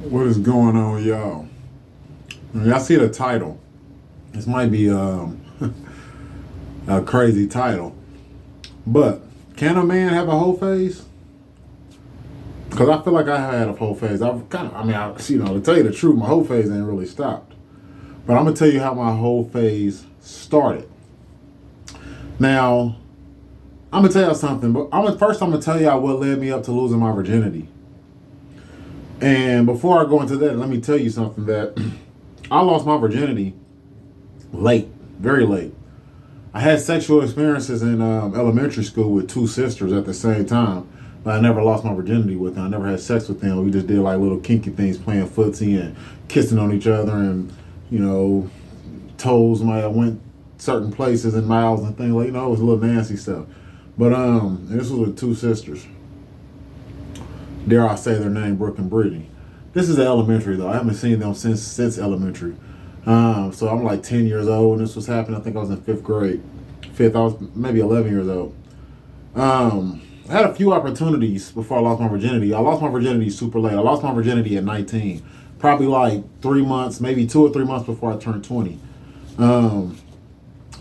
What is going on, y'all? Y'all see the title. This might be a crazy title, but can a man have a whole phase? Because I feel like I had a whole phase. I've kind of, to tell you the truth, my whole phase ain't really stopped. But I'm gonna tell you how my whole phase started. Now, I'm gonna tell you something, but I'm gonna tell y'all what led me up to losing my virginity. And before I go into that, let me tell you something that I lost my virginity late, very late. I had sexual experiences in elementary school with two sisters at the same time, but I never lost my virginity with them. I never had sex with them. We just did like little kinky things, playing footsie and kissing on each other, and you know, toes might have went certain places and mouths and things like it was a little nasty stuff. But this was with two sisters. Dare I say their name, Brooke and Brittany. This is elementary though. I haven't seen them since elementary. So I'm like 10 years old when this was happening. I think I was in fifth grade. I was maybe 11 years old. I had a few opportunities before I lost my virginity. I lost my virginity super late. I lost my virginity at 19. Probably like 3 months, maybe 2 or 3 months before I turned 20. I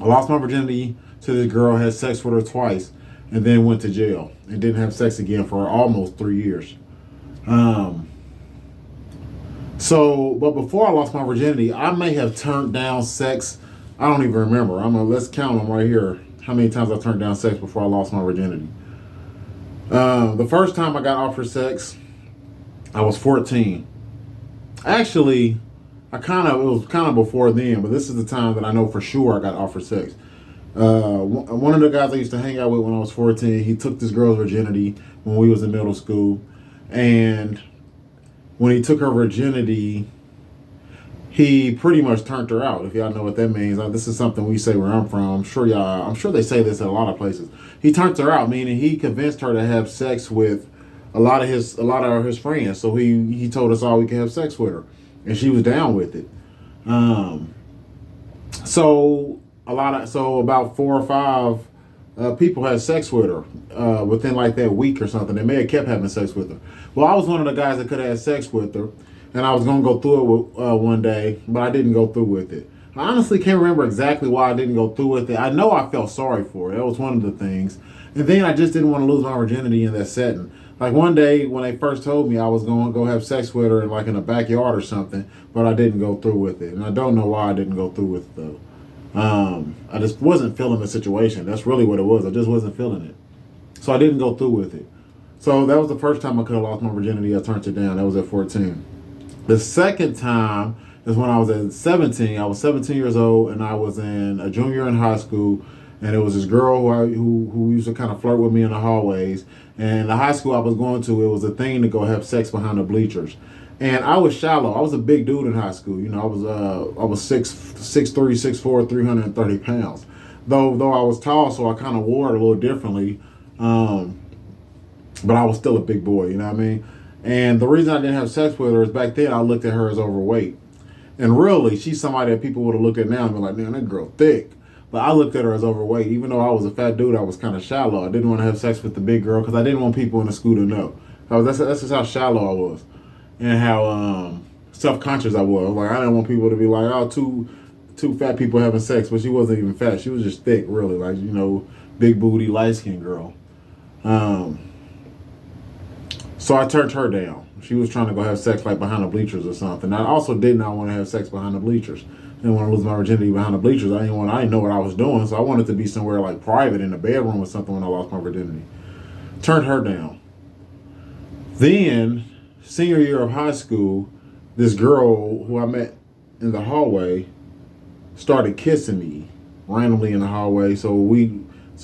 lost my virginity to this girl, had sex with her twice, and then went to jail and didn't have sex again for almost 3 years. But before I lost my virginity, I may have turned down sex. I don't even remember. Let's count them right here. How many times I turned down sex before I lost my virginity? The first time I got offered sex, I was 14. Actually, it was kind of before then, but this is the time that I know for sure I got offered sex. One of the guys I used to hang out with when I was 14, he took this girl's virginity when we was in middle school, and when he took her virginity, he pretty much turned her out. If y'all know what that means, this is something we say where I'm from. I'm sure they say this at a lot of places. He turned her out, meaning he convinced her to have sex with a lot of his friends. So he told us all we could have sex with her, and she was down with it. So about 4 or 5 people had sex with her within like that week or something. They may have kept having sex with her. Well, I was one of the guys that could have had sex with her, and I was going to go through it one day, but I didn't go through with it. I honestly can't remember exactly why I didn't go through with it. I know I felt sorry for it. That was one of the things. And then I just didn't want to lose my virginity in that setting. Like one day when they first told me I was going to go have sex with her in a backyard or something, but I didn't go through with it. And I don't know why I didn't go through with it though. I just wasn't feeling the situation. That's really what it was. I just wasn't feeling it. So I didn't go through with it. So that was the first time I could have lost my virginity. I turned it down. That was at 14. The second time is when I was at 17. I was 17 years old, and I was in a junior in high school, and it was this girl who used to kind of flirt with me in the hallways. And the high school I was going to, it was a thing to go have sex behind the bleachers. And I was shallow. I was a big dude in high school. I was 6'3", 6'4", 330 pounds. Though I was tall, so I kind of wore it a little differently. But I was still a big boy, you know what I mean? And the reason I didn't have sex with her is back then I looked at her as overweight. And really, she's somebody that people would have looked at now and been like, man, that girl thick. But I looked at her as overweight. Even though I was a fat dude, I was kind of shallow. I didn't want to have sex with the big girl because I didn't want people in the school to know. That's just how shallow I was. And how self-conscious I was. Like, I didn't want people to be like, oh, two fat people having sex. But she wasn't even fat. She was just thick, really. Like, big booty, light-skinned girl. So I turned her down. She was trying to go have sex like behind the bleachers or something. I also did not want to have sex behind the bleachers. I didn't want to lose my virginity behind the bleachers. I didn't know what I was doing, so I wanted to be somewhere like private in the bedroom or something when I lost my virginity. Turned her down. Then, senior year of high school, this girl who I met in the hallway started kissing me randomly in the hallway. So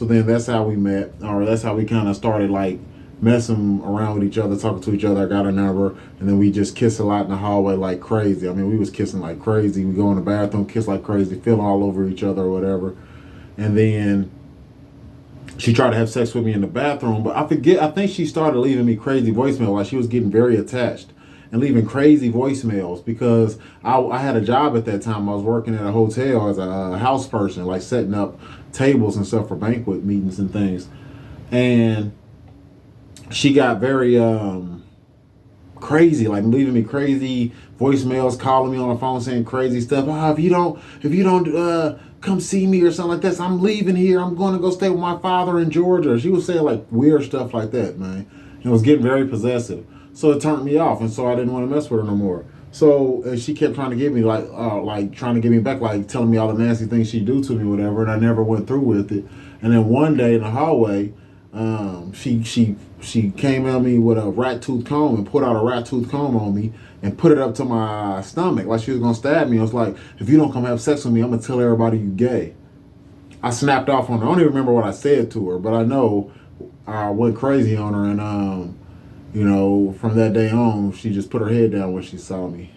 then that's how we met, or that's how we kind of started like messing around with each other, talking to each other. I got her number, and then we just kiss a lot in the hallway like crazy. I mean, we was kissing like crazy. We go in the bathroom, kiss like crazy, feeling all over each other or whatever. And then she tried to have sex with me in the bathroom, but I think she started leaving me crazy voicemails. Like she was getting very attached and leaving crazy voicemails because I had a job at that time. I was working at a hotel as a house person, like setting up tables and stuff for banquet meetings and things. And she got very crazy, like leaving me crazy voicemails, calling me on the phone saying crazy stuff. If you don't come see me or something like that, so I'm leaving here. I'm going to go stay with my father in Georgia. She was saying like weird stuff like that, man. It was getting very possessive. So it turned me off, and so I didn't want to mess with her no more. So she kept trying to get me like trying to get me back, like telling me all the nasty things she'd do to me, whatever. And I never went through with it. And then one day in the hallway, she came at me with a rat tooth comb and put out a rat tooth comb on me and put it up to my stomach like she was gonna stab me. I was like, if you don't come have sex with me, I'm gonna tell everybody you gay. I snapped off on her. I don't even remember what I said to her, but I know I went crazy on her, and from that day on, she just put her head down when she saw me.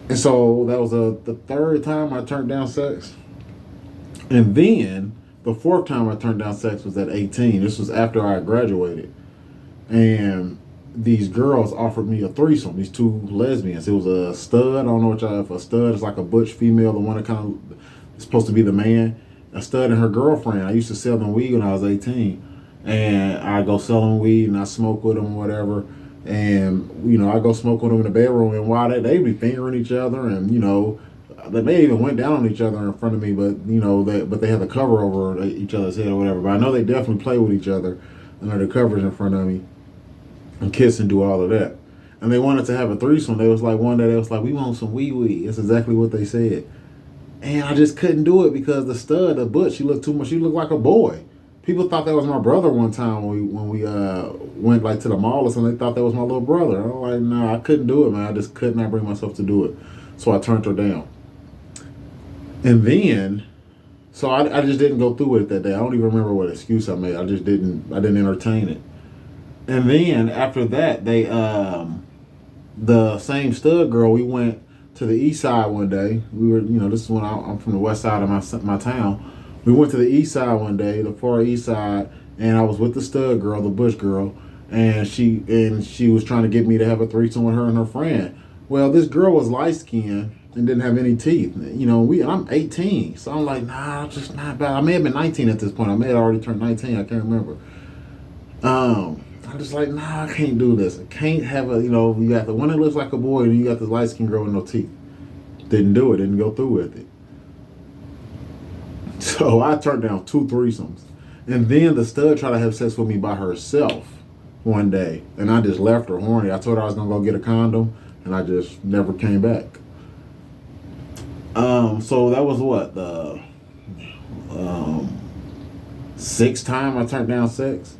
And so that was the third time I turned down sex. And then the fourth time I turned down sex was at 18. This was after I graduated. And these girls offered me a threesome, these two lesbians. It was a stud. I don't know what y'all, if a stud is like a butch female, the one that kind of is supposed to be the man. A stud and her girlfriend. I used to sell them weed when I was 18. And I go sell them weed and I smoke with them or whatever. And, I go smoke with them in the bedroom. And while they be fingering each other, and, they may even went down on each other in front of me, but they had the cover over each other's head or whatever. But I know they definitely play with each other under the covers in front of me and kiss and do all of that. And they wanted to have a threesome. They was like, one day they was like, we want some wee. That's exactly what they said. And I just couldn't do it because the stud, the butch, she looked too much. She looked like a boy. People thought that was my brother one time when we went like to the mall or something. They thought that was my little brother. I'm like, no, I couldn't do it, man. I just could not bring myself to do it. So I turned her down. And then, so I just didn't go through with it that day. I don't even remember what excuse I made. I didn't entertain it. And then after that, the same stud girl, we went to the east side one day. We were, this is when I'm from the west side of my town. We went to the east side one day, the far east side, and I was with the stud girl, the bush girl, and she was trying to get me to have a threesome with her and her friend. Well, this girl was light skinned and didn't have any teeth. I'm 18, so I'm like, nah, just not bad. I may have been 19 at this point. I may have already turned 19. I can't remember. I'm just like, nah, I can't do this. I can't have you got the one that looks like a boy, and you got this light skinned girl with no teeth. Didn't do it. Didn't go through with it. So I turned down 2 threesomes. And then the stud tried to have sex with me by herself one day. And I just left her horny. I told her I was going to go get a condom. And I just never came back. So that was what? The 6th time I turned down sex.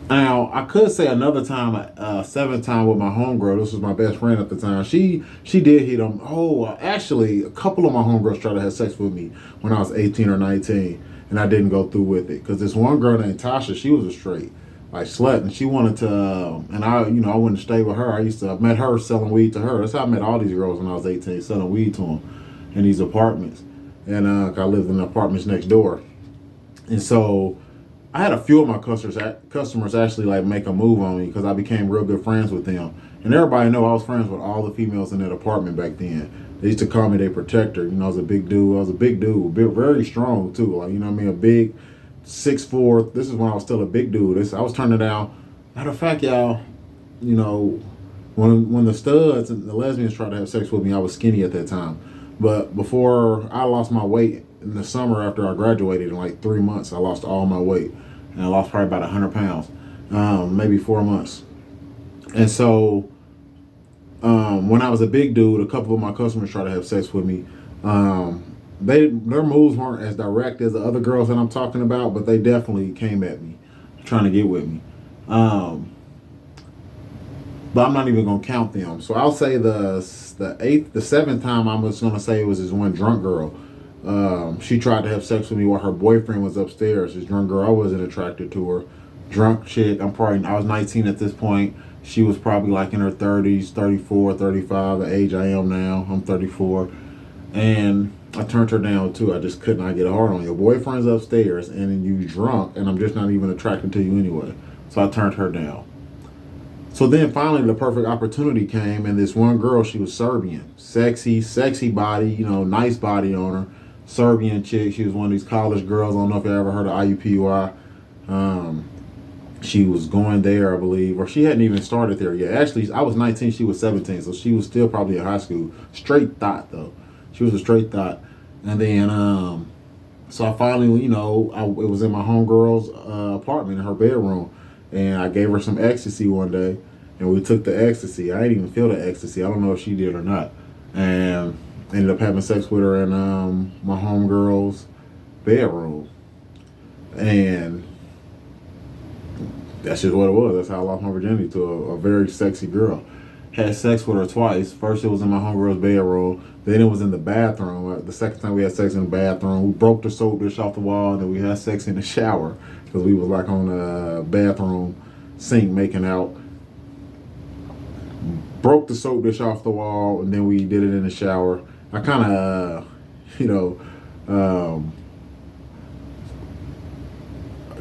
Now, I could say another time, 7th time with my homegirl. This was my best friend at the time. She did hit him. Actually, a couple of my homegirls tried to have sex with me when I was 18 or 19, and I didn't go through with it. Because this one girl named Tasha, she was a straight, like, slut, and she wanted to, and I went to stay with her. I met her selling weed to her. That's how I met all these girls when I was 18, selling weed to them in these apartments. And I lived in the apartments next door. And so I had a few of my customers actually like make a move on me because I became real good friends with them. And everybody know I was friends with all the females in that apartment back then. They used to call me their protector. I was a big dude. Very strong too. Like, a big 6'4". This is when I was still a big dude. I was turning down. Matter of fact, y'all, when the studs and the lesbians tried to have sex with me, I was skinny at that time. But before I lost my weight in the summer after I graduated, in like 3 months, I lost all my weight. And I lost probably about 100 pounds, maybe 4 months. And so when I was a big dude, a couple of my customers tried to have sex with me. Their moves weren't as direct as the other girls that I'm talking about, but they definitely came at me, trying to get with me. But I'm not even gonna count them. So I'll say the 7th time I'm just gonna say it was this one drunk girl. She tried to have sex with me while her boyfriend was upstairs. This drunk girl, I wasn't attracted to her. Drunk chick. I was 19 at this point. She was probably like in her 30s, 34, 35, the age I am now. I'm 34. And I turned her down too. I just could not get hard on your boyfriend's upstairs and you drunk and I'm just not even attracted to you anyway. So I turned her down. So then finally the perfect opportunity came, and this one girl, she was Serbian. Sexy body, nice body on her. Serbian chick. She was one of these college girls. I don't know if you ever heard of IUPUI. She was going there, I believe, or she hadn't even started there yet. Actually, I was 19, she was 17, so she was still probably in high school. Straight thought though, she was a straight thought. And then, so I finally, it was in my homegirl's apartment in her bedroom, and I gave her some ecstasy one day, and we took the ecstasy. I didn't even feel the ecstasy. I don't know if she did or not, and ended up having sex with her in my homegirl's bedroom, and that's just what it was. That's how I lost my virginity to a very sexy girl. Had sex with her twice. First, it was in my homegirl's bedroom. Then it was in the bathroom. The second time we had sex in the bathroom, we broke the soap dish off the wall, and then we had sex in the shower because we was like on the bathroom sink making out. Broke the soap dish off the wall, and then we did it in the shower. I kind of,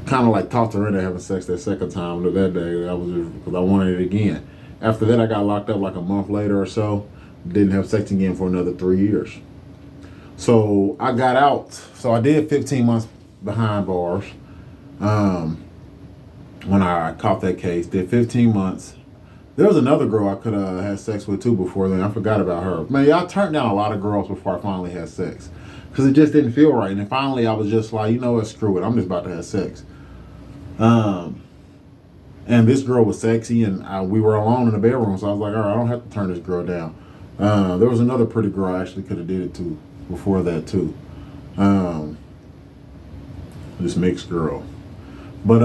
kind of like talked her into having sex that second time. That day, I was just because I wanted it again. After that, I got locked up like a month later or so. Didn't have sex again for another 3 years. So I got out. So I did 15 months behind bars. When I caught that case, did 15 months. There was another girl I could have had sex with too before then. I forgot about her. Man, I turned down a lot of girls before I finally had sex because it just didn't feel right. And then finally, I was just like, you know what, screw it. I'm just about to have sex. And this girl was sexy, and we were alone in the bedroom, so I was like, all right, I don't have to turn this girl down. There was another pretty girl I actually could have did it to before that too. This mixed girl, but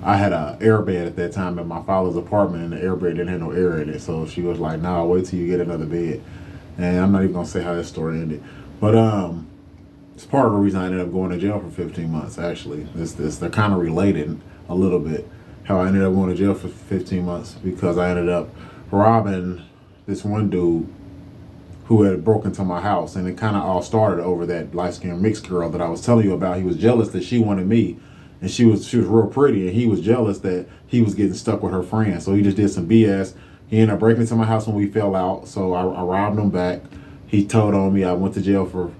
I had an air bed at that time at my father's apartment, and the air bed didn't have no air in it, so she was like, nah, wait till you get another bed. And I'm not even gonna say how that story ended, but it's part of the reason I ended up going to jail for 15 months. Actually, they're kind of related a little bit. How I ended up going to jail for 15 months because I ended up robbing this one dude who had broke into my house, and it kind of all started over that light-skinned mixed girl that I was telling you about. He was jealous that she wanted me, and she was real pretty, and he was jealous that he was getting stuck with her friend. So he just did some BS. He ended up breaking into my house when we fell out, so I robbed him back. He told on me. I went to jail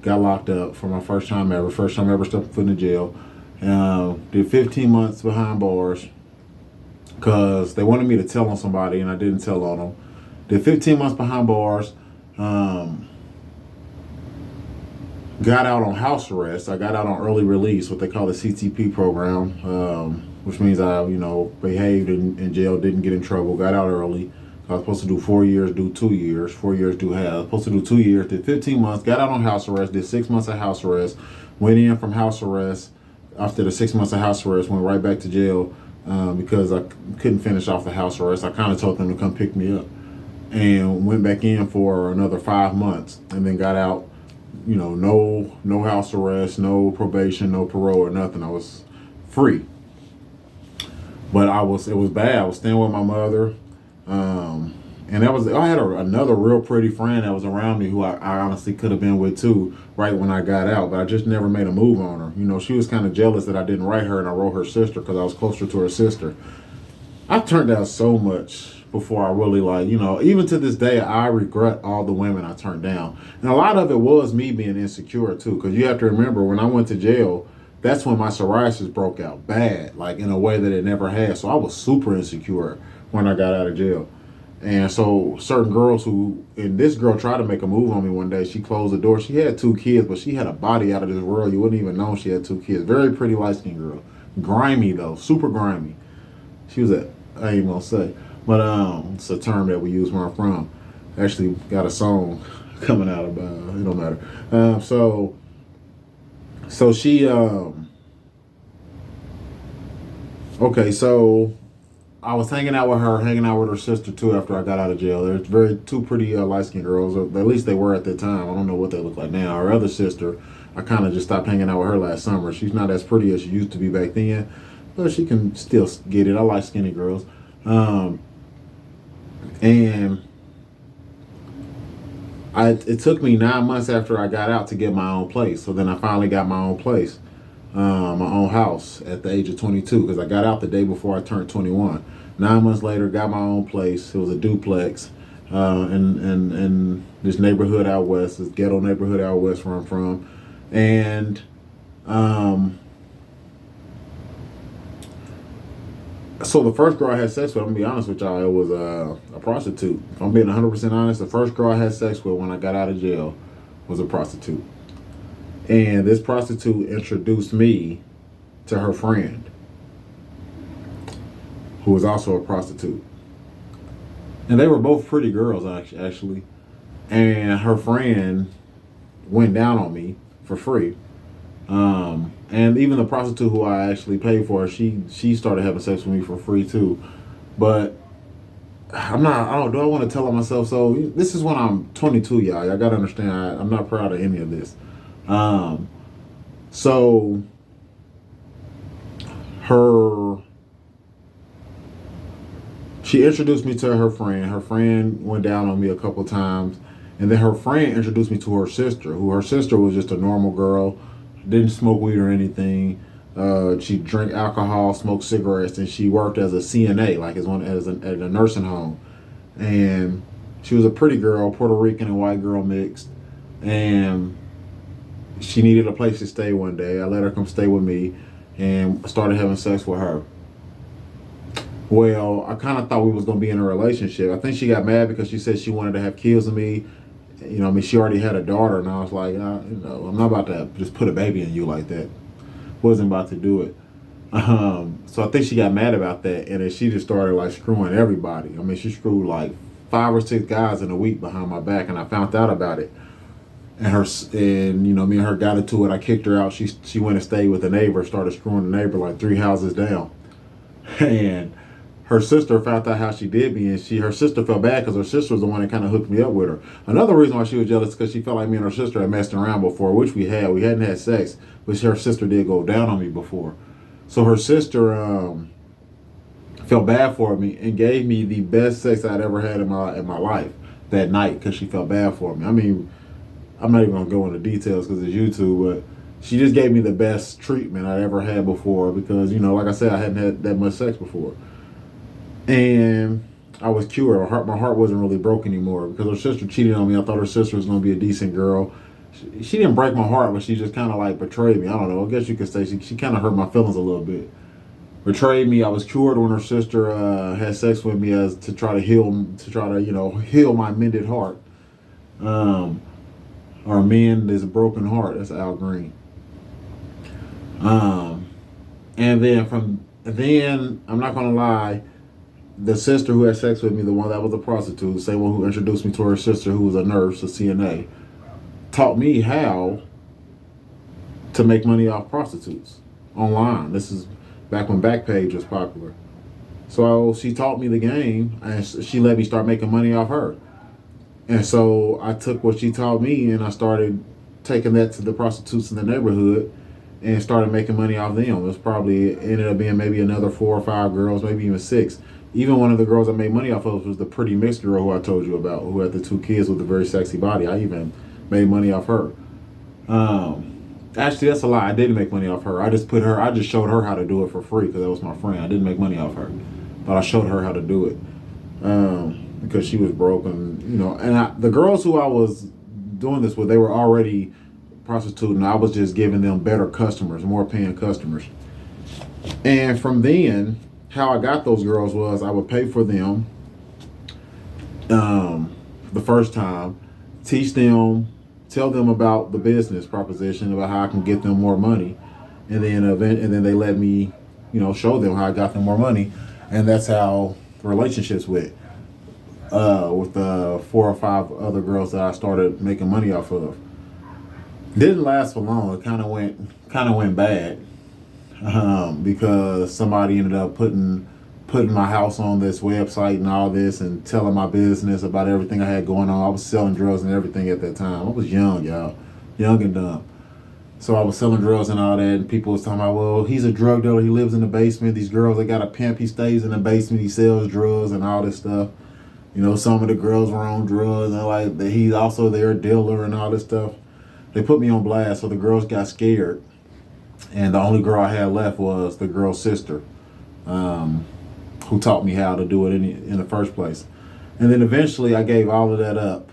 got locked up for my first time ever stepping foot in jail. Did 15 months behind bars because they wanted me to tell on somebody, and I didn't tell on them. Did 15 months behind bars. Got out on house arrest. I got out on early release, what they call the CTP program, which means I, behaved in jail, didn't get in trouble, got out early. I was supposed to do 4 years, do 2 years, 4 years, do half. I was supposed to do 2 years, did 15 months, got out on house arrest, did 6 months of house arrest, went in from house arrest. After the 6 months of house arrest, went right back to jail because I couldn't finish off the house arrest. I kind of told them to come pick me up and went back in for another 5 months and then got out. No house arrest, no probation, no parole or nothing. I was free. But it was bad. I was staying with my mother. And I had another real pretty friend that was around me who I honestly could have been with too right when I got out, but I just never made a move on her. She was kind of jealous that I didn't write her and I wrote her sister because I was closer to her sister. I turned down so much before I really even to this day, I regret all the women I turned down. And a lot of it was me being insecure too, because you have to remember when I went to jail, that's when my psoriasis broke out bad, like in a way that it never had. So I was super insecure when I got out of jail. And so certain girls and this girl tried to make a move on me one day. She closed the door. She had 2 kids, but she had a body out of this world. You wouldn't even know she had 2 kids. Very pretty light-skinned girl. Grimy though, super grimy. She was I ain't gonna say. But it's a term that we use where I'm from. Actually got a song coming out about it don't matter. So she okay, so I was hanging out with her sister too after I got out of jail. There's 2 pretty light-skinned girls, or at least they were at the time. I don't know what they look like now. Her other sister, I kind of just stopped hanging out with her last summer. She's not as pretty as she used to be back then, but she can still get it. I like skinny girls. And it took me 9 months after I got out to get my own place. So then I finally got my own place, my own house at the age of 22, because I got out the day before I turned 21. 9 months later, got my own place. It was a duplex in this neighborhood out west, this ghetto neighborhood out west where I'm from. And So the first girl I had sex with, I'm gonna be honest with y'all, it was a prostitute. If I'm being 100% honest, the first girl I had sex with when I got out of jail was a prostitute. And this prostitute introduced me to her friend, who was also a prostitute. And they were both pretty girls, actually. And her friend went down on me for free. And even the prostitute who I actually paid for, she started having sex with me for free too. But I'm not. I don't. Do I want to tell on myself? So this is when I'm 22, y'all. Y'all gotta understand. I'm not proud of any of this. So her, she introduced me to her friend. Her friend went down on me a couple times, and then her friend introduced me to her sister, who her sister was just a normal girl, didn't smoke weed or anything. She drank alcohol, smoked cigarettes, and she worked as a CNA, like at a nursing home. And she was a pretty girl, Puerto Rican and white girl mixed, and she needed a place to stay one day. I let her come stay with me, and started having sex with her. Well, I kind of thought we was gonna be in a relationship. I think she got mad because she said she wanted to have kids with me. You know, I mean, she already had a daughter, and I was like, I'm not about to just put a baby in you like that. Wasn't about to do it. So I think she got mad about that, and then she just started like screwing everybody. I mean, she screwed like 5 or 6 guys in a week behind my back, and I found out about it. And me and her got into it. I kicked her out. She went and stayed with a neighbor, started screwing the neighbor like 3 houses down, and her sister found out how she did me, and her sister felt bad because her sister was the one that kind of hooked me up with her. Another reason why she was jealous is because she felt like me and her sister had messed around before, which we had. We hadn't had sex, but her sister did go down on me before. So her sister felt bad for me and gave me the best sex I'd ever had in my life that night because she felt bad for me. I mean, I'm not even gonna go into details because it's YouTube, but she just gave me the best treatment I'd ever had before because, like I said, I hadn't had that much sex before. And I was cured. My heart wasn't really broke anymore because her sister cheated on me. I thought her sister was going to be a decent girl. She didn't break my heart, but she just kind of like betrayed me. I don't know. I guess you could say she kind of hurt my feelings a little bit. Betrayed me. I was cured when her sister had sex with me as to try to heal my mended heart. Or mend this broken heart. That's Al Green. And then I'm not gonna lie. The sister who had sex with me, the one that was a prostitute, the same one who introduced me to her sister who was a nurse, a CNA, taught me how to make money off prostitutes online. This is back when Backpage was popular. So she taught me the game, and she let me start making money off her. And so I took what she taught me, and I started taking that to the prostitutes in the neighborhood and started making money off them. It was probably ended up being maybe another 4 or 5 girls, maybe even 6. Even one of the girls I made money off of was the pretty mixed girl who I told you about, who had the 2 kids with a very sexy body. I even made money off her. Actually, that's a lie. I didn't make money off her. I just showed her how to do it for free because that was my friend. I didn't make money off her, but I showed her how to do it because she was broken. The girls who I was doing this with, they were already prostituting. I was just giving them better customers, more paying customers. And from then, how I got those girls was I would pay for them the first time, teach them, tell them about the business proposition, about how I can get them more money, and then they let me, show them how I got them more money, and that's how the relationships went with the 4 or 5 other girls that I started making money off of. Didn't last for long. It kind of went bad. Because somebody ended up putting my house on this website and all this and telling my business about everything I had going on. I was selling drugs and everything at that time. I was young, y'all. Young and dumb. So I was selling drugs and all that, and people was talking about, well, he's a drug dealer. He lives in the basement. These girls, they got a pimp. He stays in the basement. He sells drugs and all this stuff. Some of the girls were on drugs and like he's also their dealer and all this stuff. They put me on blast, so the girls got scared. And the only girl I had left was the girl's sister, who taught me how to do it in the first place. And then eventually I gave all of that up,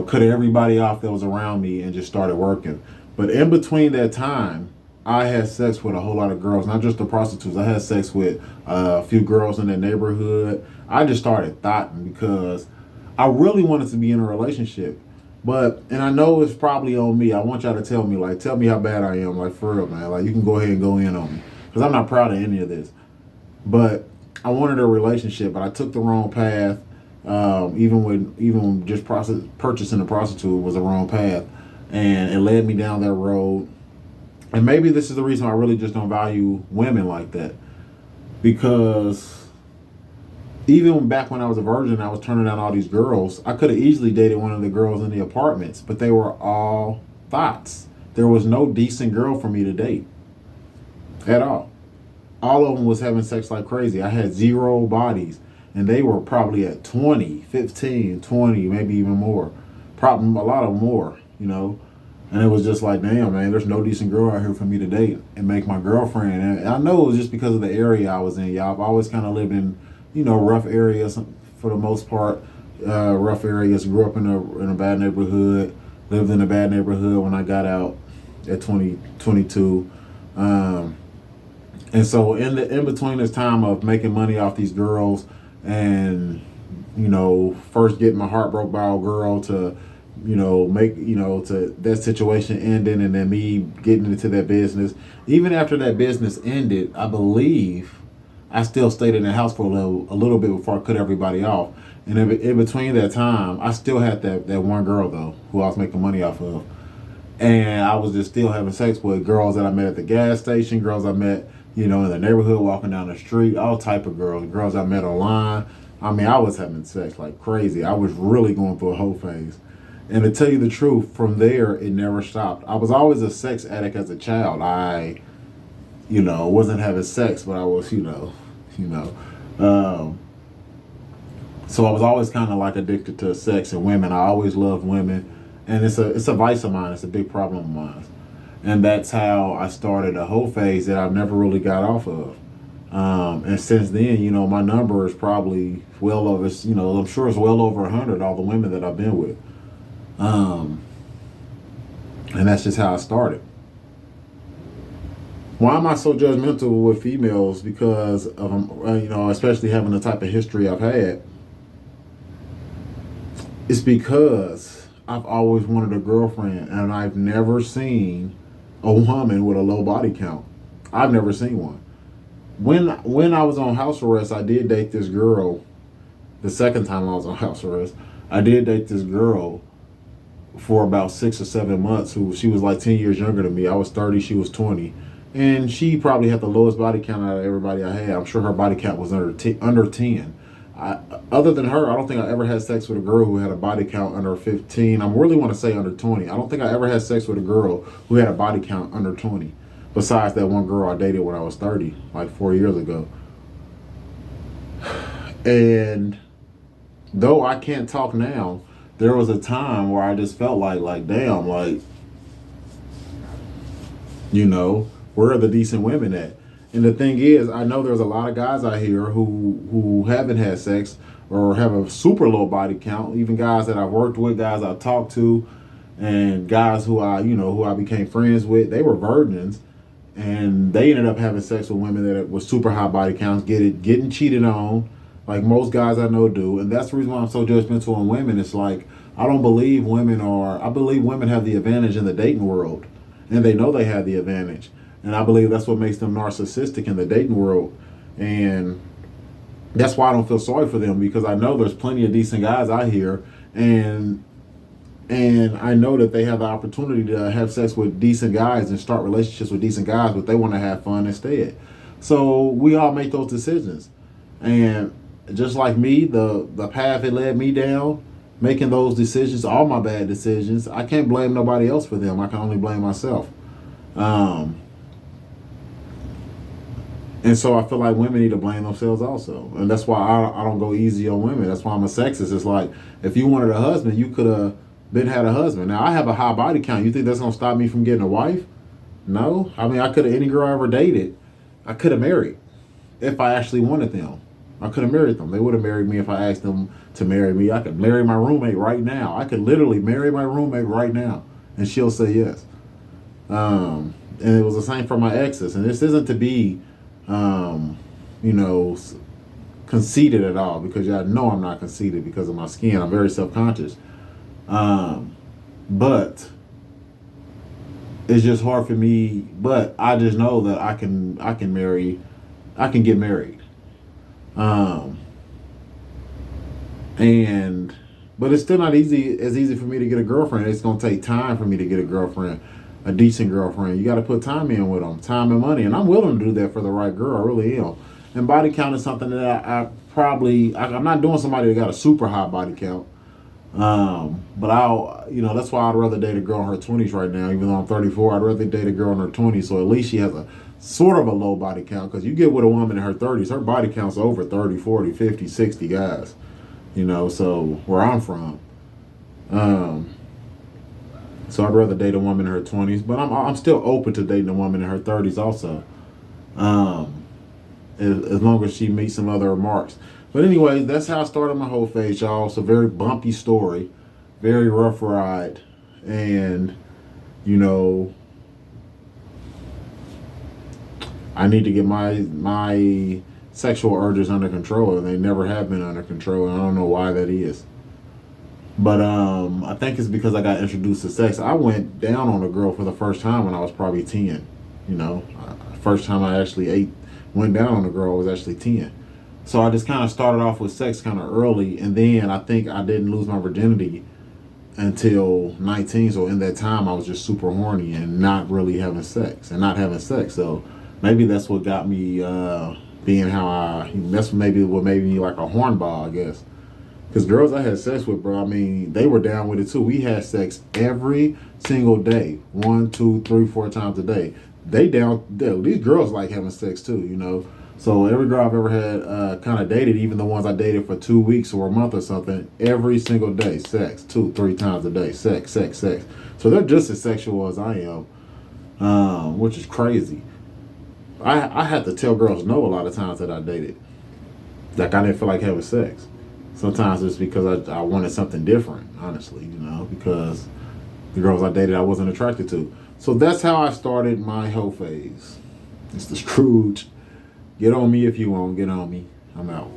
cut everybody off that was around me and just started working. But in between that time, I had sex with a whole lot of girls, not just the prostitutes. I had sex with a few girls in the neighborhood. I just started thoughting because I really wanted to be in a relationship. But, and I know it's probably on me. I want y'all to tell me, like, tell me how bad I am, like, for real, man. Like, you can go ahead and go in on me. Because I'm not proud of any of this. But I wanted a relationship, but I took the wrong path. Even just purchasing a prostitute was a wrong path. And it led me down that road. And maybe this is the reason I really just don't value women like that. Because even back when I was a virgin, I was turning down all these girls. I could have easily dated one of the girls in the apartments, but they were all thoughts. There was no decent girl for me to date at all. All of them was having sex like crazy. I had zero bodies, and they were probably at 20, 15, 20, maybe even more. Probably a lot of more, you know. And it was just like, damn, man, there's no decent girl out here for me to date and make my girlfriend. And I know it was just because of the area I was in, y'all. I've always kind of lived in, rough areas for the most part. Rough areas. Grew up in a bad neighborhood. Lived in a bad neighborhood when I got out at 22. And so in between this time of making money off these girls and, first getting my heart broke by a girl to to that situation ending and then me getting into that business. Even after that business ended, I believe I still stayed in the house for a little bit before I cut everybody off. And in between that time, I still had that one girl though, who I was making money off of. And I was just still having sex with girls that I met at the gas station, girls I met, in the neighborhood, walking down the street, all type of girls I met online. I mean, I was having sex like crazy. I was really going through a whole phase. And to tell you the truth, from there, it never stopped. I was always a sex addict as a child. I, wasn't having sex, but I was, so I was always kind of like addicted to sex and women. I always loved women. And it's a vice of mine. It's a big problem of mine. And that's how I started a whole phase that I've never really got off of. And since then, my number is probably well over, I'm sure it's well over 100, all the women that I've been with. And that's just how I started. Why am I so judgmental with females? Because of, especially having the type of history I've had. It's because I've always wanted a girlfriend, and I've never seen a woman with a low body count. I've never seen one. When I was on house arrest, I did date this girl. The second time I was on house arrest, I did date this girl for about 6 or 7 months. She was like 10 years younger than me. I was 30, she was 20, and she probably had the lowest body count out of everybody I had. I'm sure her body count was under 10. Other than her, I don't think I ever had sex with a girl who had a body count under 15. I really want to say under 20. I don't think I ever had sex with a girl who had a body count under 20. Besides that one girl I dated when I was 30, like 4 years ago. And though I can't talk now, there was a time where I just felt like damn, where are the decent women at? And the thing is, I know there's a lot of guys out here who haven't had sex or have a super low body count. Even guys that I've worked with, guys I've talked to, and guys who I became friends with. They were virgins, and they ended up having sex with women that was super high body counts, getting cheated on, like most guys I know do. And that's the reason why I'm so judgmental on women. It's like I believe women have the advantage in the dating world, and they know they have the advantage. And I believe that's what makes them narcissistic in the dating world. And that's why I don't feel sorry for them, because I know there's plenty of decent guys out here, and I know that they have the opportunity to have sex with decent guys and start relationships with decent guys, but they want to have fun instead. So we all make those decisions. And just like me, the path it led me down, making those decisions, all my bad decisions, I can't blame nobody else for them. I can only blame myself. And so I feel like women need to blame themselves also. And that's why I don't go easy on women. That's why I'm a sexist. It's like, if you wanted a husband, you could have been had a husband. Now, I have a high body count. You think that's going to stop me from getting a wife? No. I mean, I could have, any girl I ever dated, I could have married if I actually wanted them. I could have married them. They would have married me if I asked them to marry me. I could marry my roommate right now. I could literally marry my roommate right now, and she'll say yes. And it was the same for my exes. And this isn't to be, um, you know, conceited at all, because y'all know I'm not conceited because of my skin. I'm very self conscious. But it's just hard for me. But I just know that I can marry, I can get married. Um, and but it's still not easy for me to get a girlfriend. It's gonna take time for me to get a girlfriend, a decent girlfriend. You got to put time in with them, time and money, and I'm willing to do that for the right girl. I really am. And body count is something that I'm not doing somebody that got a super high body count. But that's why I'd rather date a girl in her 20s right now, even though I'm 34. I'd rather date a girl in her 20s, so at least she has a sort of a low body count. Because you get with a woman in her 30s, her body count's over 30, 40, 50, 60 guys. So where I'm from. So I'd rather date a woman in her 20s, but I'm still open to dating a woman in her 30s also. As long as she meets some other marks. But anyway, that's how I started my whole phase, y'all. It's a very bumpy story, very rough ride, and you know, I need to get my sexual urges under control, and they never have been under control, and I don't know why that is. But I think it's because I got introduced to sex. I went down on a girl for the first time when I was probably 10. First time I actually went down on a girl was actually 10. So I just kind of started off with sex kind of early, and then I think I didn't lose my virginity until 19. So in that time, I was just super horny and not really having sex and not having sex. So maybe that's what got me being that's maybe what made me like a hornball, I guess. Because girls I had sex with, bro, I mean, they were down with it too. We had sex every single day, 1, 2, 3, 4 times a day. These girls like having sex too. So every girl I've ever had kind of dated, even the ones I dated for 2 weeks or a month or something, every single day, sex, 2, 3 times a day, sex, sex, sex. So they're just as sexual as I am, which is crazy. I had to tell girls no a lot of times that I dated. Like I didn't feel like having sex. Sometimes it's because I wanted something different, honestly, because the girls I dated I wasn't attracted to. So that's how I started my hoe phase. It's the Scrooge. Get on me if you want. Get on me. I'm out.